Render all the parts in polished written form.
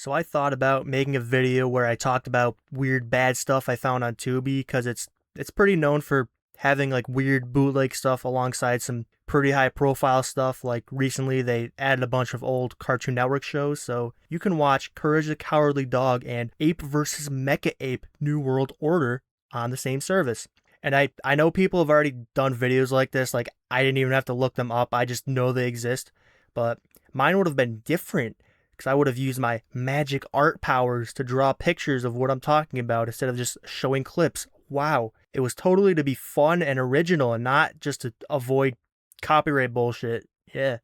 So I thought about making a video where I talked about weird bad stuff I found on Tubi because it's pretty known for having like weird bootleg stuff alongside some pretty high profile stuff. Like recently they added a bunch of old Cartoon Network shows, so you can watch Courage the Cowardly Dog and Ape vs. Mecha Ape New World Order on the same service. And I know people have already done videos like this, like I didn't even have to look them up, I just know they exist. But mine would have been different because I would have used my magic art powers to draw pictures of what I'm talking about instead of just showing clips. Wow. It was totally to be fun and original and not just to avoid copyright bullshit. Yeah.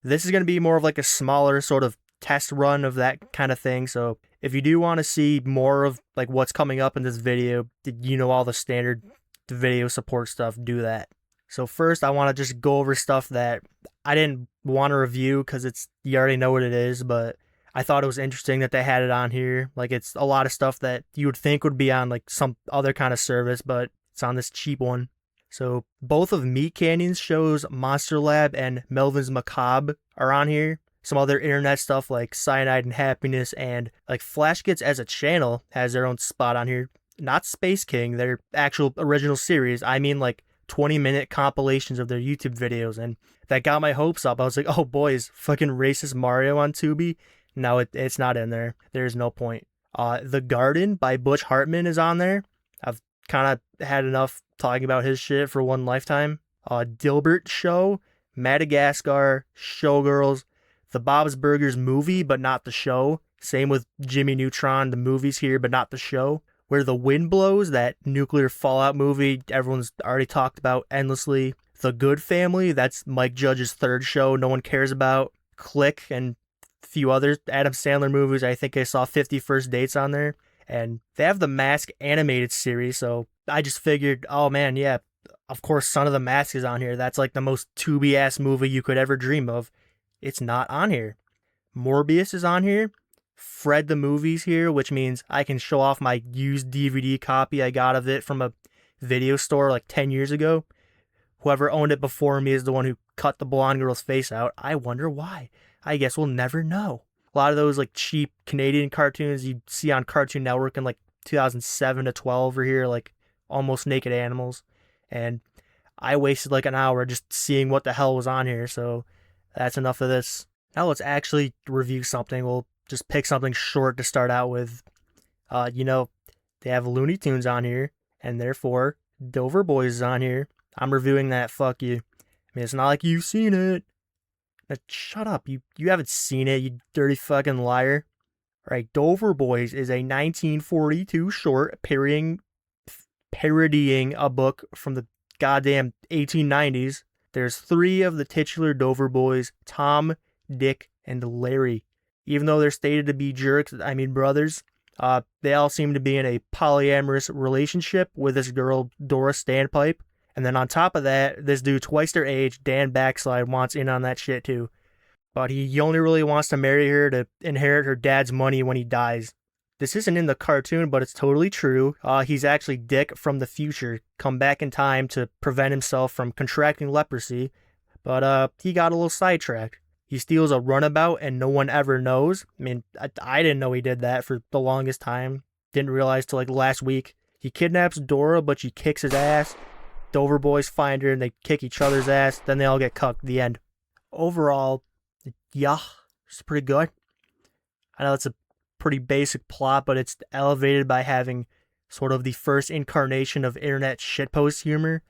This is going to be more of like a smaller sort of test run of that kind of thing. So if you do want to see more of like what's coming up in this video, you know, all the standard video support stuff, do that. So first I want to just go over stuff that I didn't want to review because you already know what it is, but I thought it was interesting that they had it on here. Like it's a lot of stuff that you would think would be on like some other kind of service, but it's on this cheap one. So both of Meat Canyon's shows, Monster Lab and Melvin's Macabre, are on here. Some other internet stuff like Cyanide and Happiness and like Flash Gets as a channel has their own spot on here. Not Space King, their actual original series. I mean like 20-minute compilations of their YouTube videos, and that got my hopes up. I was like, oh boys, fucking racist Mario on Tubi? No, it's not in there. There's no point. The Garden by Butch Hartman is on there. I've kind of had enough talking about his shit for one lifetime. Dilbert Show, Madagascar, Showgirls, the Bob's Burgers movie, but not the show. Same with Jimmy Neutron, the movie's here, but not the show. Where the Wind Blows, that nuclear fallout movie everyone's already talked about endlessly. The Good Family, that's Mike Judge's third show no one cares about. Click and a few other Adam Sandler movies. I think I saw 50 First Dates on there. And they have the Mask animated series, so I just figured, oh man, yeah, of course Son of the Mask is on here. That's like the most Tubi-ass movie you could ever dream of. It's not on here. Morbius is on here. Fred the Movie's here, which means I can show off my used DVD copy I got of it from a video store like 10 years ago. Whoever owned it before me is the one who cut the blonde girl's face out. I wonder why. I guess we'll never know. A lot of those like cheap Canadian cartoons you see on Cartoon Network in like 2007 to 12 are here, like Almost Naked Animals. And I wasted like an hour just seeing what the hell was on here, so that's enough of this. Now let's actually review something. We'll just pick something short to start out with. They have Looney Tunes on here, and therefore Dover Boys is on here. I'm reviewing that, fuck you. I mean, it's not like you've seen it. Now, shut up, you haven't seen it, you dirty fucking liar. Alright, Dover Boys is a 1942 short parodying a book from the goddamn 1890s. There's 3 of the titular Dover Boys, Tom, Dick, and Larry. Even though they're stated to be jerks, I mean brothers, they all seem to be in a polyamorous relationship with this girl, Dora Standpipe. And then on top of that, this dude twice their age, Dan Backslide, wants in on that shit too. But he only really wants to marry her to inherit her dad's money when he dies. This isn't in the cartoon, but it's totally true. He's actually Dick from the future, come back in time to prevent himself from contracting leprosy. But he got a little sidetracked. He steals a runabout and no one ever knows. I mean, I didn't know he did that for the longest time. Didn't realize till like last week. He kidnaps Dora, but she kicks his ass. Dover Boys find her and they kick each other's ass. Then they all get cucked. The end. Overall, yeah, it's pretty good. I know it's a pretty basic plot, but it's elevated by having sort of the first incarnation of internet shitpost humor.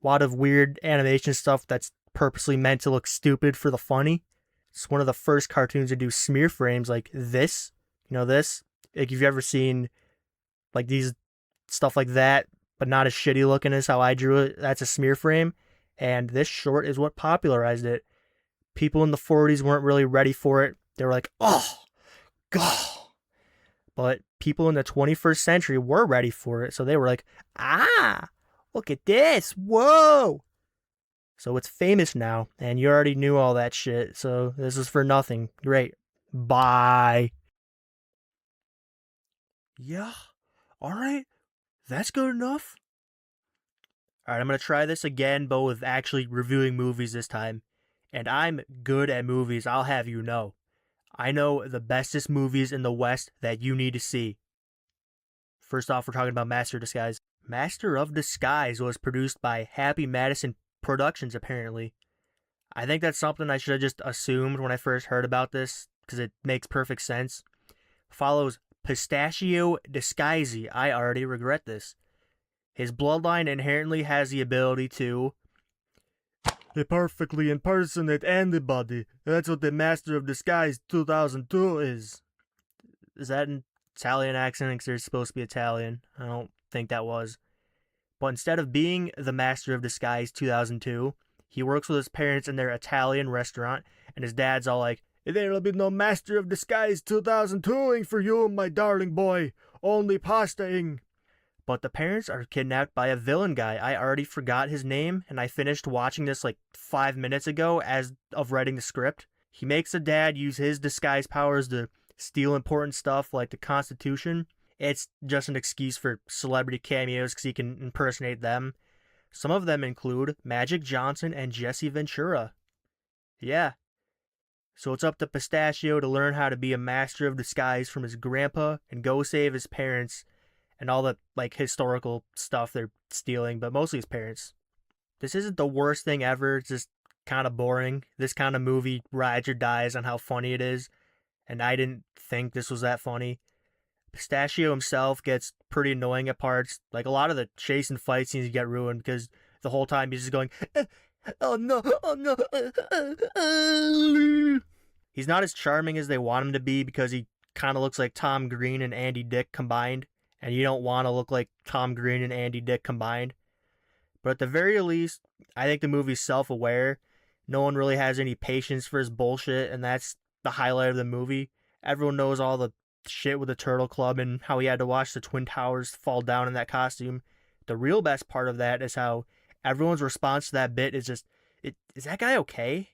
A lot of weird animation stuff that's purposely meant to look stupid for the funny. It's one of the first cartoons to do smear frames like this. You know this? Like, if you've ever seen like these stuff like that, but not as shitty looking as how I drew it, that's a smear frame. And this short is what popularized it. People in the 40s weren't really ready for it. They were like, oh, God. But people in the 21st century were ready for it. So they were like, look at this. Whoa. So it's famous now, and you already knew all that shit, so this is for nothing. Great. Bye. Yeah, alright. That's good enough. Alright, I'm gonna try this again, but with actually reviewing movies this time. And I'm good at movies, I'll have you know. I know the bestest movies in the West that you need to see. First off, we're talking about Master of Disguise. Master of Disguise was produced by Happy Madison Productions, apparently. I think that's something I should have just assumed when I first heard about this, because it makes perfect sense. Follows Pistachio Disguise. I already regret this. His bloodline inherently has the ability to perfectly impersonate anybody. That's what the Master of Disguise 2002 is. Is that an Italian accent? Because they're supposed to be Italian. I don't think that was. But instead of being the Master of Disguise 2002, he works with his parents in their Italian restaurant, and his dad's all like, "There'll be no Master of Disguise 2002ing for you, my darling boy. Only pastaing." But the parents are kidnapped by a villain guy. I already forgot his name, and I finished watching this like 5 minutes ago as of writing the script. He makes the dad use his disguise powers to steal important stuff like the Constitution. It's just an excuse for celebrity cameos because he can impersonate them. Some of them include Magic Johnson and Jesse Ventura. Yeah. So it's up to Pistachio to learn how to be a master of disguise from his grandpa and go save his parents and all the like historical stuff they're stealing, but mostly his parents. This isn't the worst thing ever. It's just kind of boring. This kind of movie rides or dies on how funny it is, and I didn't think this was that funny. Pistachio himself gets pretty annoying at parts. Like a lot of the chase and fight scenes get ruined because the whole time he's just going, "Oh no, oh no." He's not as charming as they want him to be because he kind of looks like Tom Green and Andy Dick combined, and you don't want to look like Tom Green and Andy Dick combined. But at the very least, I think the movie's self-aware. No one really has any patience for his bullshit, and that's the highlight of the movie. Everyone knows all the shit with the Turtle Club and how he had to watch the Twin Towers fall down in that costume. The real best part of that is how everyone's response to that bit is just, is that guy okay?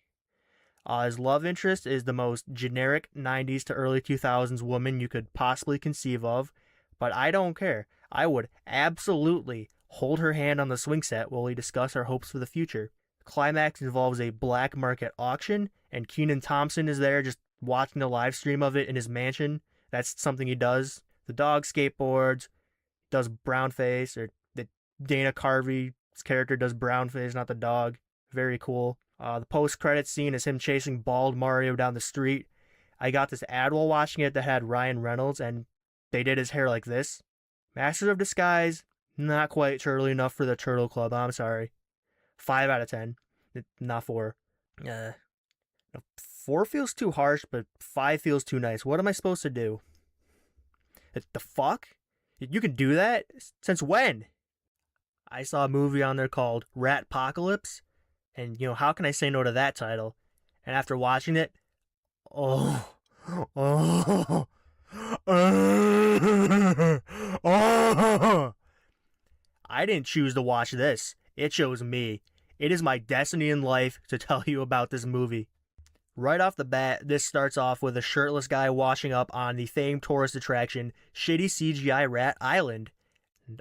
His love interest is the most generic 90s to early 2000s woman you could possibly conceive of, but I don't care. I would absolutely hold her hand on the swing set while we discuss our hopes for the future. Climax involves a black market auction, and Kenan Thompson is there just watching the live stream of it in his mansion. That's something he does. The dog skateboards, does brownface, or the Dana Carvey's character does brownface, not the dog. Very cool. The post-credits scene is him chasing bald Mario down the street. I got this ad while watching it that had Ryan Reynolds, and they did his hair like this. Masters of Disguise, not quite turtly enough for the Turtle Club, I'm sorry. 5 out of 10. Not 4. 4 feels too harsh, but 5 feels too nice. What am I supposed to do? The fuck? You can do that? Since when? I saw a movie on there called Ratpocalypse, and how can I say no to that title? And after watching it, oh, I didn't choose to watch this. It chose me. It is my destiny in life to tell you about this movie. Right off the bat, this starts off with a shirtless guy washing up on the famed tourist attraction, Shitty CGI Rat Island.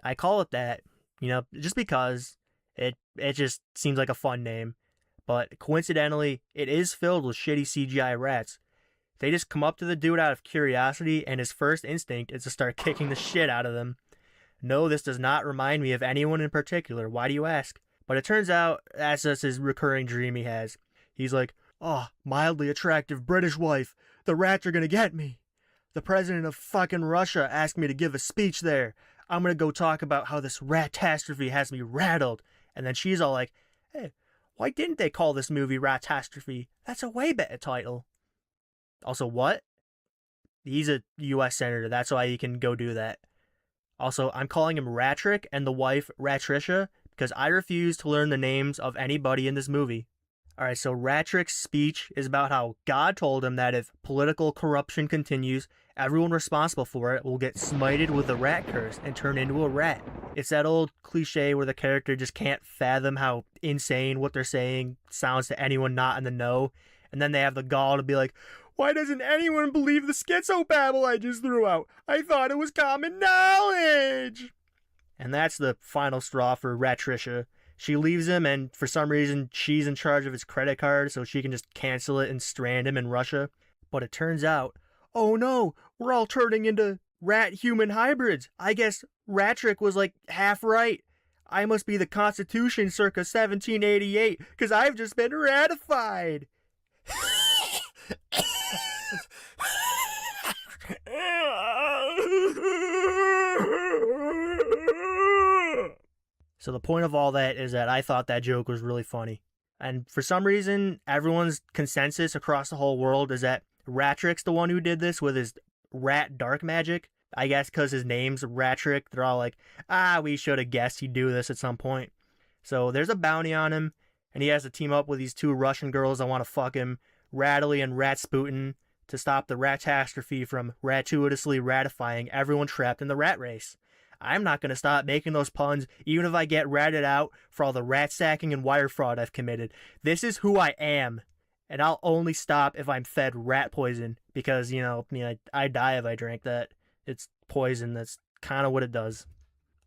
I call it that, just because it just seems like a fun name. But coincidentally, it is filled with shitty CGI rats. They just come up to the dude out of curiosity, and his first instinct is to start kicking the shit out of them. No, this does not remind me of anyone in particular. Why do you ask? But it turns out that's just his recurring dream he has. He's like, "Oh, mildly attractive British wife. The rats are gonna get me. The president of fucking Russia asked me to give a speech there. I'm gonna go talk about how this ratastrophe has me rattled." And then she's all like, "Hey, why didn't they call this movie Ratastrophe? That's a way better title." Also, what? He's a U.S. senator. That's why he can go do that. Also, I'm calling him Ratrick and the wife Ratricia because I refuse to learn the names of anybody in this movie. Alright, so Ratrick's speech is about how God told him that if political corruption continues, everyone responsible for it will get smited with the rat curse and turn into a rat. It's that old cliche where the character just can't fathom how insane what they're saying sounds to anyone not in the know, and then they have the gall to be like, "Why doesn't anyone believe the schizobabble I just threw out? I thought it was common knowledge!" And that's the final straw for Ratricia. She leaves him, and for some reason, she's in charge of his credit card, so she can just cancel it and strand him in Russia. But it turns out, oh no, we're all turning into rat-human hybrids. I guess Ratrick was like half right. I must be the Constitution circa 1788, because I've just been ratified. So the point of all that is that I thought that joke was really funny. And for some reason, everyone's consensus across the whole world is that Ratrick's the one who did this with his rat dark magic. I guess because his name's Ratrick, they're all like, we should have guessed he'd do this at some point. So there's a bounty on him, and he has to team up with these two Russian girls that want to fuck him, Rattly and Ratsputin, to stop the Ratastrophe from gratuitously ratifying everyone trapped in the rat race. I'm not going to stop making those puns, even if I get ratted out for all the rat sacking and wire fraud I've committed. This is who I am, and I'll only stop if I'm fed rat poison, because, I die if I drink that. It's poison. That's kind of what it does.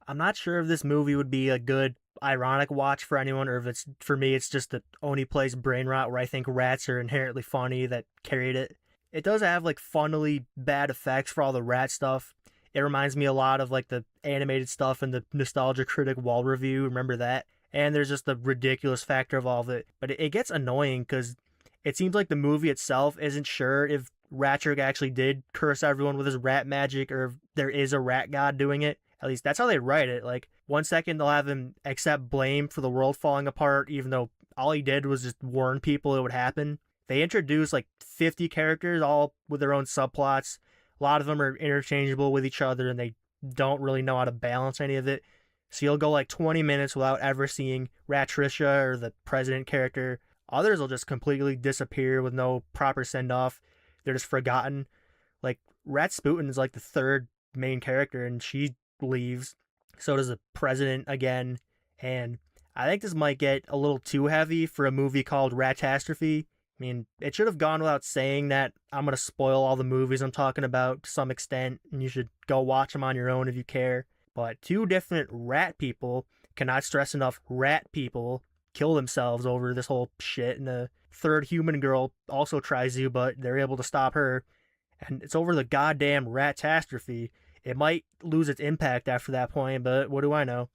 I'm not sure if this movie would be a good ironic watch for anyone, or if it's, for me, it's just the only place brain rot where I think rats are inherently funny that carried it. It does have like funnily bad effects for all the rat stuff. It reminds me a lot of like the animated stuff in the Nostalgia Critic wall review. Remember that? And there's just the ridiculous factor of all of it. But it gets annoying because it seems like the movie itself isn't sure if Ratrick actually did curse everyone with his rat magic, or if there is a rat god doing it. At least that's how they write it. Like, one second they'll have him accept blame for the world falling apart, even though all he did was just warn people it would happen. They introduce like 50 characters, all with their own subplots. A lot of them are interchangeable with each other, and they don't really know how to balance any of it. So you'll go like 20 minutes without ever seeing Ratricia or the president character. Others will just completely disappear with no proper send-off. They're just forgotten. Like, Ratsputin is like the third main character, and she leaves. So does the president again. And I think this might get a little too heavy for a movie called Ratastrophe. I mean, it should have gone without saying that I'm going to spoil all the movies I'm talking about to some extent, and you should go watch them on your own if you care. But two different rat people, cannot stress enough, rat people, kill themselves over this whole shit, and the third human girl also tries to, but they're able to stop her. And it's over the goddamn Ratastrophe. It might lose its impact after that point, but what do I know?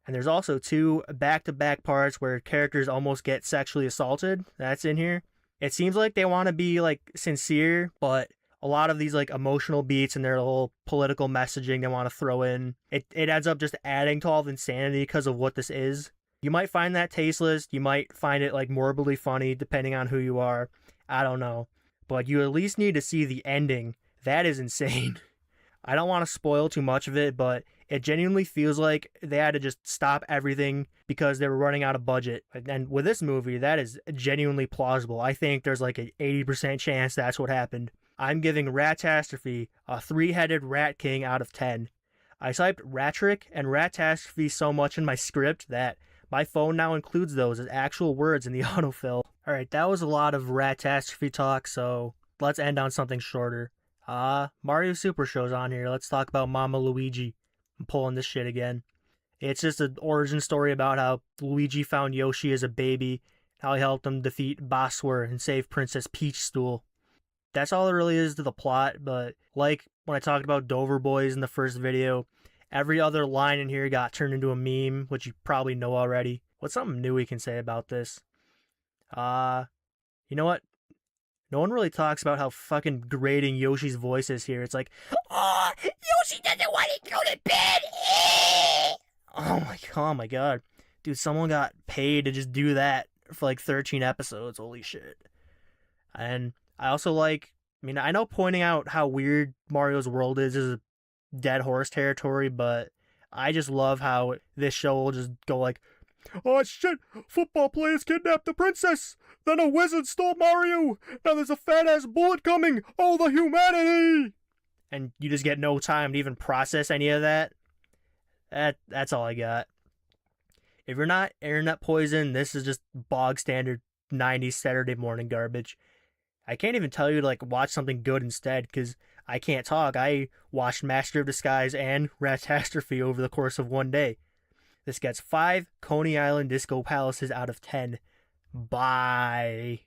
And there's also two back-to-back parts where characters almost get sexually assaulted. That's in here. It seems like they want to be like sincere, but a lot of these like emotional beats and their whole political messaging they want to throw in, it ends up just adding to all the insanity because of what this is. You might find that tasteless. You might find it like morbidly funny, depending on who you are. I don't know. But you at least need to see the ending. That is insane. I don't want to spoil too much of it, but it genuinely feels like they had to just stop everything because they were running out of budget. And with this movie, that is genuinely plausible. I think there's like an 80% chance that's what happened. I'm giving Ratastrophe a 3-headed rat king out of 10. I typed Ratrick and Ratastrophe so much in my script that my phone now includes those as actual words in the autofill. Alright, that was a lot of Ratastrophe talk, so let's end on something shorter. Mario Super Show's on here. Let's talk about Mama Luigi. I'm pulling this shit again. It's just an origin story about how Luigi found Yoshi as a baby, how he helped him defeat Bowser and save Princess Peachstool. That's all there really is to the plot, but like when I talked about Dover Boys in the first video, every other line in here got turned into a meme, which you probably know already. What's something new we can say about this? You know what? No one really talks about how fucking grating Yoshi's voice is here. It's like, oh, Yoshi doesn't want to go to bed. Oh my god. Dude, someone got paid to just do that for like 13 episodes. Holy shit. And I also like, I know pointing out how weird Mario's world is a dead horse territory, but I just love how this show will just go like, oh shit, football players kidnapped the princess, then a wizard stole Mario, now there's a fat-ass bullet coming, oh the humanity! And you just get no time to even process any of that. That's all I got. If you're not internet poison, this is just bog standard 90s Saturday morning garbage. I can't even tell you to like watch something good instead, because I can't talk. I watched Master of Disguise and Ratastrophe over the course of one day. This gets 5 Coney Island Disco Palaces out of 10. Bye.